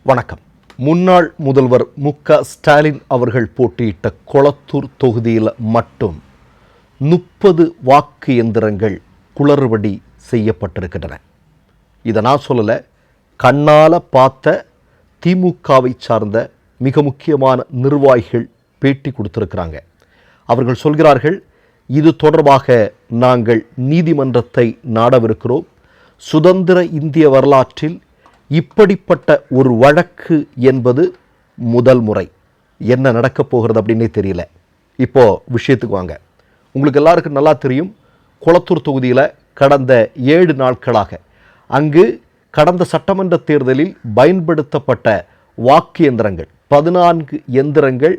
வணக்கம். முன்னாள் முதல்வர் மு.க. ஸ்டாலின் அவர்கள் போட்டியிட்ட கொளத்தூர் தொகுதியில் மட்டும் 30 வாக்கு எந்திரங்கள் குளறுபடி செய்யப்பட்டிருக்கின்றன. இதை நான் சொல்லலை, கண்ணால் பார்த்த திமுகவை சார்ந்த மிக முக்கியமான நிர்வாகிகள் பேட்டி கொடுத்திருக்கிறாங்க. அவர்கள் சொல்கிறார்கள், இது தொடர்பாக நாங்கள் நீதிமன்றத்தை நாடவிருக்கிறோம். சுதந்திர இந்திய வரலாற்றில் இப்படிப்பட்ட ஒரு வழக்கு என்பது முதல் முறை. என்ன நடக்கப் போகிறது அப்படின்னே தெரியல. இப்போது விஷயத்துக்கு வாங்க. உங்களுக்கு எல்லாருக்கும் நல்லா தெரியும், கொளத்தூர் தொகுதியில் கடந்த 7 நாட்களாக அங்கு கடந்த சட்டமன்ற தேர்தலில் பயன்படுத்தப்பட்ட வாக்கு எந்திரங்கள் 14 எந்திரங்கள்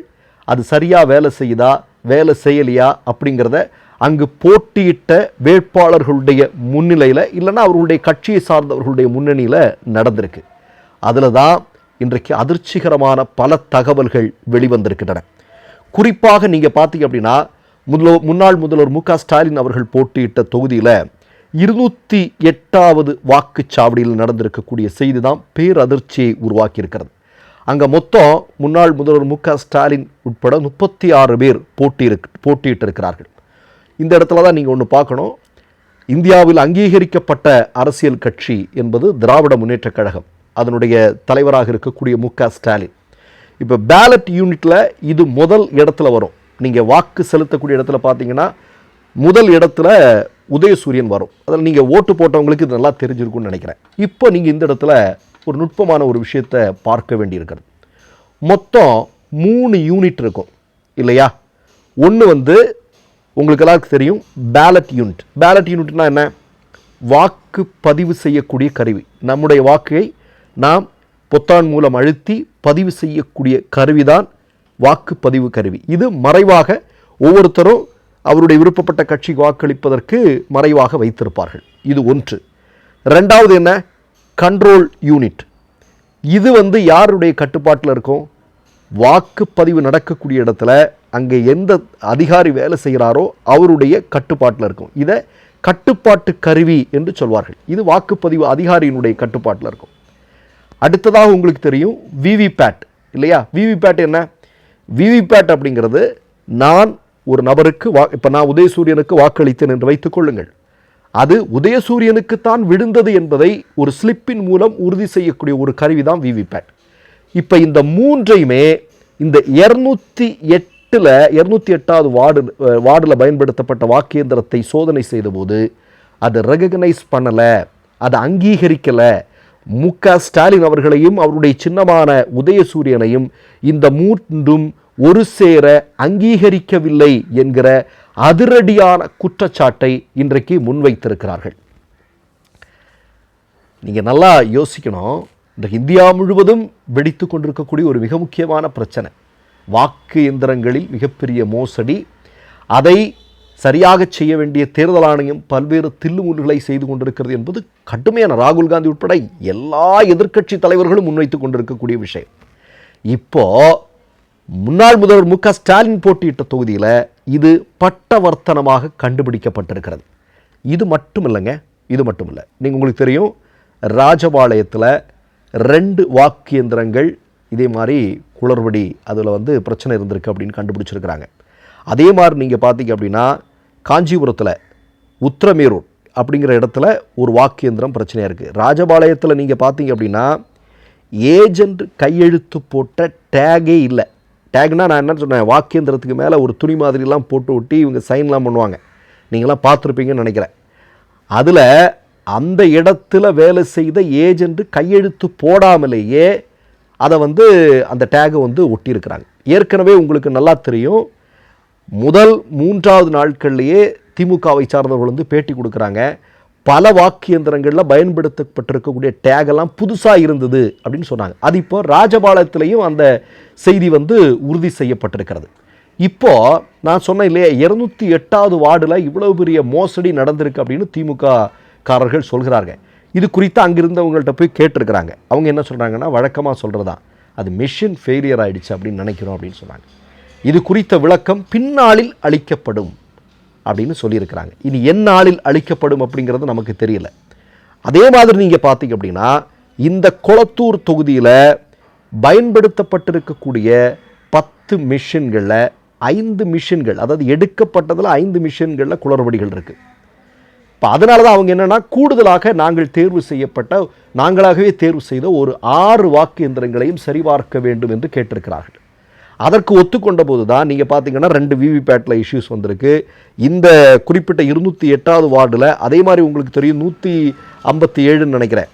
அது சரியாக வேலை செய்யுதா வேலை செய்யலையா அப்படிங்கிறத அங்கு போட்டியிட்ட வேட்பாளர்களுடைய முன்னிலையில் இல்லைன்னா அவர்களுடைய கட்சியை சார்ந்தவர்களுடைய முன்னணியில் நடந்திருக்கு. அதில் தான் இன்றைக்கு அதிர்ச்சிகரமான பல தகவல்கள் வெளிவந்திருக்கின்றன. குறிப்பாக நீங்கள் பார்த்தீங்க அப்படின்னா, முன்னாள் முதல்வர் மு.க. ஸ்டாலின் அவர்கள் போட்டியிட்ட தொகுதியில் 208வது வாக்குச்சாவடியில் நடந்திருக்கக்கூடிய செய்தி தான் பேரதிர்ச்சியை உருவாக்கியிருக்கிறது. அங்கே மொத்தம் முன்னாள் முதல்வர் மு.க. ஸ்டாலின் உட்பட 36 பேர் போட்டியிட்டிருக்கிறார்கள். இந்த இடத்துல தான் நீங்கள் ஒன்று பார்க்கணும். இந்தியாவில் அங்கீகரிக்கப்பட்ட அரசியல் கட்சி என்பது திராவிட முன்னேற்றக் கழகம். அதனுடைய தலைவராக இருக்கக்கூடிய மு.க. ஸ்டாலின் இப்போ பேலட் யூனிட்டில் இது முதல் இடத்துல வரும். நீங்கள் வாக்கு செலுத்தக்கூடிய இடத்துல பார்த்தீங்கன்னா முதல் இடத்துல உதயசூரியன் வரும். அதில் நீங்கள் ஓட்டு போட்டவங்களுக்கு இது நல்லா தெரிஞ்சிருக்கும்னு நினைக்கிறேன். இப்போ நீங்கள் இந்த இடத்துல ஒரு நுட்பமான ஒரு விஷயத்தை பார்க்க வேண்டியிருக்கிறது. மொத்தம் 3 யூனிட் இருக்கும் இல்லையா? ஒன்று உங்களுக்கு எல்லாருக்கும் தெரியும், பேலட் யூனிட். பேலட் யூனிட்னா என்ன? வாக்கு பதிவு செய்யக்கூடிய கருவி. நம்முடைய வாக்கை நாம் பொத்தான் மூலம் அழுத்தி பதிவு செய்யக்கூடிய கருவிதான் வாக்குப்பதிவு கருவி. இது மறைவாக ஒவ்வொருத்தரும் அவருடைய விருப்பப்பட்ட கட்சிக்கு வாக்களிப்பதற்கு மறைவாக வைத்திருப்பார்கள். இது ஒன்று. ரெண்டாவது என்ன? Control unit. இது யாருடைய கட்டுப்பாட்டில் இருக்கும்? வாக்குப்பதிவு நடக்கக்கூடிய இடத்துல அங்கே எந்த அதிகாரி வேலை செய்கிறாரோ அவருடைய கட்டுப்பாட்டில் இருக்கும். இதை கட்டுப்பாட்டு கருவி என்று சொல்வார்கள். இது வாக்குப்பதிவு அதிகாரியினுடைய கட்டுப்பாட்டில் இருக்கும். அடுத்ததாக உங்களுக்கு தெரியும் விவிபேட் இல்லையா? விவிபேட் என்ன? விவிபேட் அப்படிங்கிறது, நான் ஒரு நபருக்கு இப்போ நான் உதயசூரியனுக்கு வாக்களித்தேன் என்று வைத்துக் கொள்ளுங்கள். அது உதயசூரியனுக்குத்தான் விழுந்தது என்பதை ஒரு ஸ்லிப்பின் மூலம் உறுதி செய்யக்கூடிய ஒரு கருவி தான் விவிபேட். இப்போ இந்த மூன்றையுமே இந்த 208வது வார்டில் பயன்படுத்தப்பட்ட வாக்கு இயந்திரத்தை சோதனை செய்தபோது அதை ரெகக்னைஸ் பண்ணலை, அதை அங்கீகரிக்கலை. மு.க. ஸ்டாலின் அவர்களையும் அவருடைய சின்னமான உதயசூரியனையும் இந்த மூன்றும் ஒரு சேர அங்கீகரிக்கவில்லை என்கிற அதிரடியான குற்றச்சாட்டை இன்றைக்கு முன்வைத்திருக்கிறார்கள். நீங்கள் நல்லா யோசிக்கணும். இன்றைக்கு இந்தியா முழுவதும் வெடித்து கொண்டிருக்கக்கூடிய ஒரு மிக முக்கியமான பிரச்சனை வாக்கு எந்திரங்களில் மிகப்பெரிய மோசடி. அதை சரியாக செய்ய வேண்டிய தேர்தல் ஆணையம் பல்வேறு தில்லுமுல்லுகளை செய்து கொண்டிருக்கிறது என்பது கடுமையான, ராகுல் காந்தி உட்பட எல்லா எதிர்க்கட்சி தலைவர்களும் முன்வைத்து கொண்டிருக்கக்கூடிய விஷயம். இப்போ முன்னாள் முதல்வர் மு.க. ஸ்டாலின் போட்டியிட்ட தொகுதியில் இது பட்டவர்த்தனமாக கண்டுபிடிக்கப்பட்டிருக்கிறது. இது மட்டும் இல்லைங்க, இது மட்டும் இல்லை. நீங்கள் உங்களுக்கு தெரியும், ராஜபாளையத்தில் 2 வாக்கு எந்திரங்கள் இதே மாதிரி குளறுபடி அதில் பிரச்சனை இருந்திருக்கு அப்படின்னு கண்டுபிடிச்சிருக்கிறாங்க. அதே மாதிரி நீங்கள் பார்த்தீங்க அப்படின்னா காஞ்சிபுரத்தில் உத்திரமேரூர் அப்படிங்கிற இடத்துல ஒரு வாக்கு எந்திரம் பிரச்சனையாக இருக்குது. ராஜபாளையத்தில் நீங்கள் பார்த்தீங்க அப்படின்னா ஏஜென்ட் கையெழுத்து போட்ட டேகே இல்லை. டேக்னா நான் என்ன சொன்னேன், வாக்கு எந்திரத்துக்கு மேலே ஒரு துணி மாதிரிலாம் போட்டு ஒட்டி இவங்க சைன்லாம் பண்ணுவாங்க. நீங்களாம் பார்த்துருப்பீங்கன்னு நினைக்கிறேன். அதில் அந்த இடத்துல வேலை செய்த ஏஜென்ட் கையெழுத்து போடாமலேயே அதை அந்த டேகை ஒட்டியிருக்கிறாங்க. ஏற்கனவே உங்களுக்கு நல்லா தெரியும், முதல் 3வது நாட்கள்லேயே திமுகவை சார்ந்தவர்கள் பேட்டி கொடுக்குறாங்க. பல வாக்கு இயந்திரங்களில் பயன்படுத்தப்பட்டிருக்கக்கூடிய டேகெல்லாம் புதுசாக இருந்தது அப்படின்னு சொன்னாங்க. அது இப்போ ராஜபாளையத்திலையும் அந்த செய்தி உறுதி செய்யப்பட்டிருக்கிறது. இப்போது நான் சொன்னேன் இல்லையா, 208வது வார்டில் இவ்வளவு பெரிய மோசடி நடந்திருக்கு அப்படின்னு திமுக காரர்கள் சொல்கிறாங்க. இது குறித்து அங்கிருந்தவங்கள்ட்ட போய் கேட்டிருக்கிறாங்க. அவங்க என்ன சொல்கிறாங்கன்னா, வழக்கமாக சொல்கிறதா அது மெஷின் ஃபெயிலியர் ஆகிடுச்சு அப்படின்னு நினைக்கிறோம் அப்படின்னு சொன்னாங்க. இது குறித்த விளக்கம் பின்னாளில் அளிக்கப்படும் அப்படின்னு சொல்லியிருக்கிறாங்க. இனி எந்நாளில் அளிக்கப்படும் அப்படிங்கிறது நமக்கு தெரியல. அதே மாதிரி நீங்கள் பார்த்தீங்க அப்படின்னா இந்த கொளத்தூர் தொகுதியில் பயன்படுத்தப்பட்டிருக்கக்கூடிய 10 மிஷின்களில் 5 மிஷின்கள், அதாவது எடுக்கப்பட்டதில் 5 மிஷின்களில் குளறுபடிகள் இருக்குது. இப்போ அதனால தான் அவங்க என்னென்னா கூடுதலாக நாங்களாகவே தேர்வு செய்த ஒரு 6 வாக்கு எந்திரங்களையும் சரிபார்க்க வேண்டும் என்று கேட்டிருக்கிறார்கள். அதற்கு ஒத்துக்கொண்ட போது தான் நீங்கள் பார்த்தீங்கன்னா 2 விவிபேட்டில் இஷ்யூஸ் வந்திருக்கு. இந்த குறிப்பிட்ட 208வது வார்டில் அதே மாதிரி உங்களுக்கு தெரியும் 157 நினைக்கிறேன்,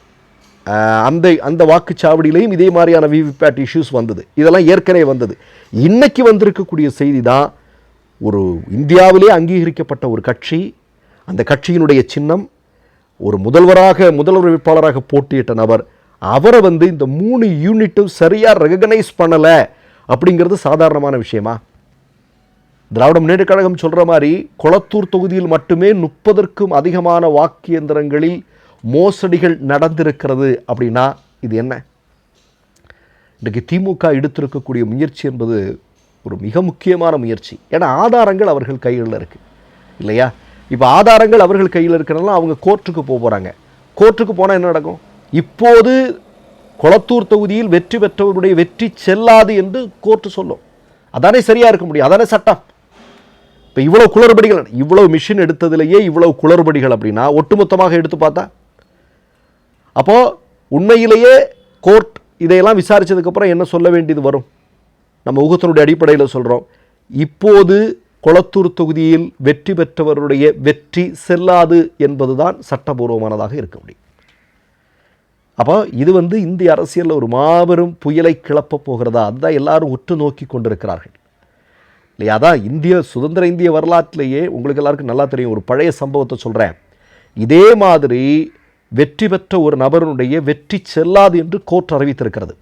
அந்த வாக்குச்சாவடியிலையும் இதே மாதிரியான விவிபேட் இஷ்யூஸ் வந்தது. இதெல்லாம் ஏற்கனவே வந்தது. இன்னைக்கு வந்திருக்கக்கூடிய செய்தி தான், ஒரு இந்தியாவிலே அங்கீகரிக்கப்பட்ட ஒரு கட்சி, அந்த கட்சியினுடைய சின்னம், ஒரு முதல்வர் வேட்பாளராக போட்டியிட்ட நபர், அவரை இந்த 3 யூனிட்டும் சரியாக ரெகனைஸ் பண்ணலை அப்படிங்கிறது சாதாரணமான விஷயமா? திராவிட முன்னேற்ற கழகம் சொல்கிற மாதிரி கொளத்தூர் தொகுதியில் மட்டுமே 30க்கும் அதிகமான வாக்கு இயந்திரங்களில் மோசடிகள் நடந்திருக்கிறது அப்படின்னா இது என்ன? இன்றைக்கு திமுக எடுத்திருக்கக்கூடிய முயற்சி என்பது ஒரு மிக முக்கியமான முயற்சி. ஏன்னா ஆதாரங்கள் அவர்கள் கையில் இருக்குது இல்லையா? இப்போ ஆதாரங்கள் அவர்கள் கையில் இருக்கிறனால அவங்க கோர்ட்டுக்கு போகிறாங்க. கோர்ட்டுக்கு போனால் என்ன நடக்கும்? இப்போது கொளத்தூர் தொகுதியில் வெற்றி பெற்றவருடைய வெற்றி செல்லாது என்று கோர்ட்டு சொல்லும். அதானே சரியாக இருக்க முடியும், அதானே சட்டம். இப்போ இவ்வளோ குளறுபடிகள், இவ்வளோ மிஷின் எடுத்ததிலேயே இவ்வளவு குளறுபடிகள் அப்படின்னா ஒட்டுமொத்தமாக எடுத்து பார்த்தா, அப்போது உண்மையிலேயே கோர்ட் இதையெல்லாம் விசாரித்ததுக்கப்புறம் என்ன சொல்ல வேண்டியது வரும்? நம்ம ஊகத்தினுடைய அடிப்படையில் சொல்கிறோம், இப்போது கொளத்தூர் தொகுதியில் வெற்றி பெற்றவருடைய வெற்றி செல்லாது என்பதுதான் சட்டபூர்வமானதாக இருக்க முடியும். அப்போ இது இந்திய அரசியலில் ஒரு மாபெரும் புயலை கிளப்பப் போகிறதா? அதுதான் எல்லாரும் உற்று நோக்கி கொண்டிருக்கிறார்கள் இல்லையா? அதான் சுதந்திர இந்திய வரலாற்றிலேயே உங்களுக்கு எல்லாருக்கும் நல்லா தெரியும். ஒரு பழைய சம்பவத்தை சொல்கிறேன். இதே மாதிரி வெற்றி பெற்ற ஒரு நபருடைய வெற்றி செல்லாது என்று கோர்ட் அறிவித்திருக்கிறது.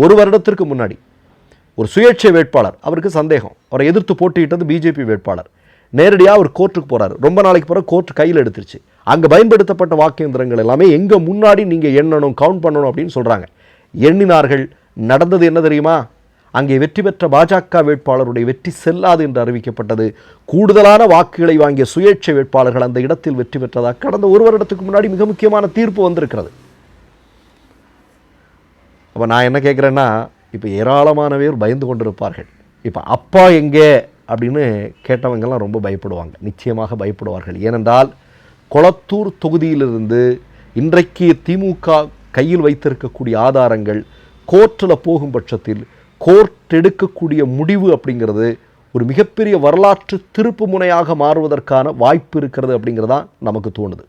ஒரு வருடத்திற்கு முன்னாடி ஒரு சுயேட்சை வேட்பாளர், அவருக்கு சந்தேகம், அவரை எதிர்த்து போட்டியிட்டது பிஜேபி வேட்பாளர். நேரடியாக அவர் கோர்ட்டுக்கு போகிறார். ரொம்ப நாளைக்கு பிறகு கோர்ட் கையில் எடுத்துருச்சு. அங்கே பயன்படுத்தப்பட்ட வாக்கு இயந்திரங்கள் எல்லாமே எங்கே முன்னாடி நீங்கள் எண்ணணும், கவுண்ட் பண்ணணும் அப்படின்னு சொல்கிறாங்க. எண்ணினார்கள். நடந்தது என்ன தெரியுமா? அங்கே வெற்றி பெற்ற பாஜக வேட்பாளருடைய வெற்றி செல்லாது என்று அறிவிக்கப்பட்டது. கூடுதலான வாக்குகளை வாங்கிய சுயேட்சை வேட்பாளர்கள் அந்த இடத்தில் வெற்றி பெற்றதாக கடந்த ஒரு வருடத்துக்கு முன்னாடி மிக முக்கியமான தீர்ப்பு வந்திருக்கிறது. அப்போ நான் என்ன கேட்குறேன்னா, இப்போ ஏராளமான பேர் பயந்து கொண்டிருப்பார்கள். இப்போ அப்பா எங்கே அப்படின்னு கேட்டவங்கெல்லாம் ரொம்ப பயப்படுவாங்க. நிச்சயமாக பயப்படுவார்கள். ஏனென்றால் கொளத்தூர் தொகுதியிலிருந்து இன்றைக்கு திமுக கையில் வைத்திருக்கக்கூடிய ஆதாரங்கள் கோர்ட்டில் போகும் பட்சத்தில் கோர்ட் எடுக்கக்கூடிய முடிவு அப்படிங்கிறது ஒரு மிகப்பெரிய வரலாற்று திருப்பு முனையாக மாறுவதற்கான வாய்ப்பு இருக்கிறது அப்படிங்கிறதான் நமக்கு தோணுது.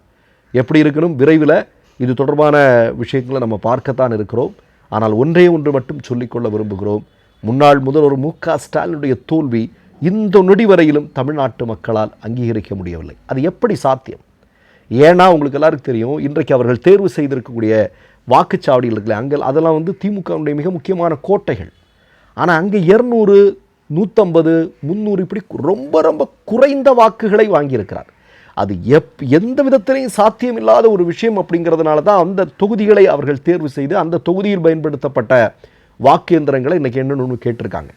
எப்படி இருக்கணும், விரைவில் இது தொடர்பான விஷயங்களை நம்ம பார்க்கத்தான் இருக்கிறோம். ஆனால் ஒன்றே ஒன்று மட்டும் சொல்லிக்கொள்ள விரும்புகிறோம். முன்னாள் முதல்வர் மு.க. ஸ்டாலினுடைய தோல்வி இந்த நொடி வரையிலும் தமிழ்நாட்டு மக்களால் அங்கீகரிக்க முடியவில்லை. அது எப்படி சாத்தியம்? ஏன்னா உங்களுக்கு எல்லாருக்கும் தெரியும், இன்றைக்கு அவர்கள் தேர்வு செய்திருக்கக்கூடிய வாக்குச்சாவடிகள் இருக்குல்ல, அங்கே அதெல்லாம் திமுகவுடைய மிக முக்கியமான கோட்டைகள். ஆனால் அங்கே 200, 150, 300 இப்படி ரொம்ப ரொம்ப குறைந்த வாக்குகளை வாங்கியிருக்கிறார். அது எந்த விதத்திலையும் சாத்தியமில்லாத ஒரு விஷயம். அப்படிங்கிறதுனால தான் அந்த தொகுதிகளை அவர்கள் தேர்வு செய்து அந்த தொகுதியில் பயன்படுத்தப்பட்ட வாக்கு இயந்திரங்களை இன்றைக்கி என்னென்னு கேட்டிருக்காங்க.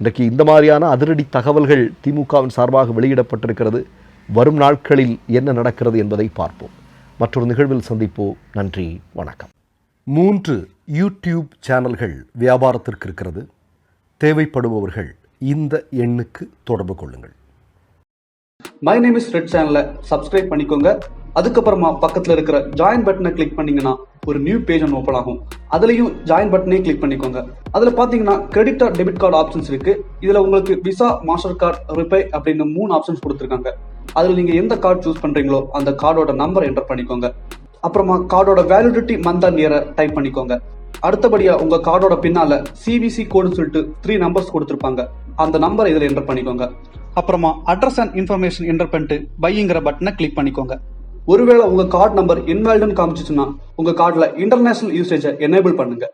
இன்றைக்கு இந்த மாதிரியான அதிரடி தகவல்கள் திமுகவின் சார்பாக வெளியிடப்பட்டிருக்கிறது. வரும் நாட்களில் என்ன நடக்கிறது என்பதை பார்ப்போம். மற்றொரு நிகழ்வில் சந்திப்போம். நன்றி, வணக்கம். 3 யூடியூப் சேனல்கள் வியாபாரத்திற்கு இருக்கிறது. தேவைப்படுபவர்கள் இந்த எண்ணுக்கு தொடர்பு கொள்ளுங்கள். மை நேம் இஸ் ரெட் சேனலை சப்ஸ்கிரைப் பண்ணிக்கோங்க. அதுக்கப்புறமா பக்கத்தில் இருக்கிற ஜாயின் பட்டனை கிளிக் பண்ணீங்கன்னா ஒரு நியூ பேஜ் ஒன்று ஓப்பன் ஆகும். அதுலேயும் ஜாயின் பட்டனே கிளிக் பண்ணிக்கோங்க. அதில் பார்த்தீங்கன்னா credit R debit card options இருக்கு. இதில் உங்களுக்கு விசா, மாஸ்டர் கார்டு, ரிப்பே அப்படின்னு 3 ஆப்ஷன்ஸ் கொடுத்துருக்காங்க. அதில் நீங்கள் எந்த கார்டு சூஸ் பண்ணுறீங்களோ அந்த கார்டோட நம்பர் என்டர் பண்ணிக்கோங்க. அப்புறமா கார்டோட வேலிடிட்டி மந்த் அண்ட் இயரை டைப் பண்ணிக்கோங்க. அடுத்தபடியா உங்க கார்டோட பின்னால சிவிசி கோடுன்னு சொல்லிட்டு 3 நம்பர்ஸ் கொடுத்துருப்பாங்க. அந்த நம்பர் இதில் என்டர் பண்ணிக்கோங்க. அப்புறமா அட்ரஸ் அண்ட் இன்ஃபர்மேஷன் என்டர் பண்ணிட்டு பைங்கிற பட்டனை கிளிக் பண்ணிக்கோங்க. ஒருவேளை உங்க கார்டு நம்பர் இன்வாலிட்னு காமிச்சிச்சுன்னா உங்க கார்டுல இன்டர்நேஷனல் யூசேஜை எனேபிள் பண்ணுங்க.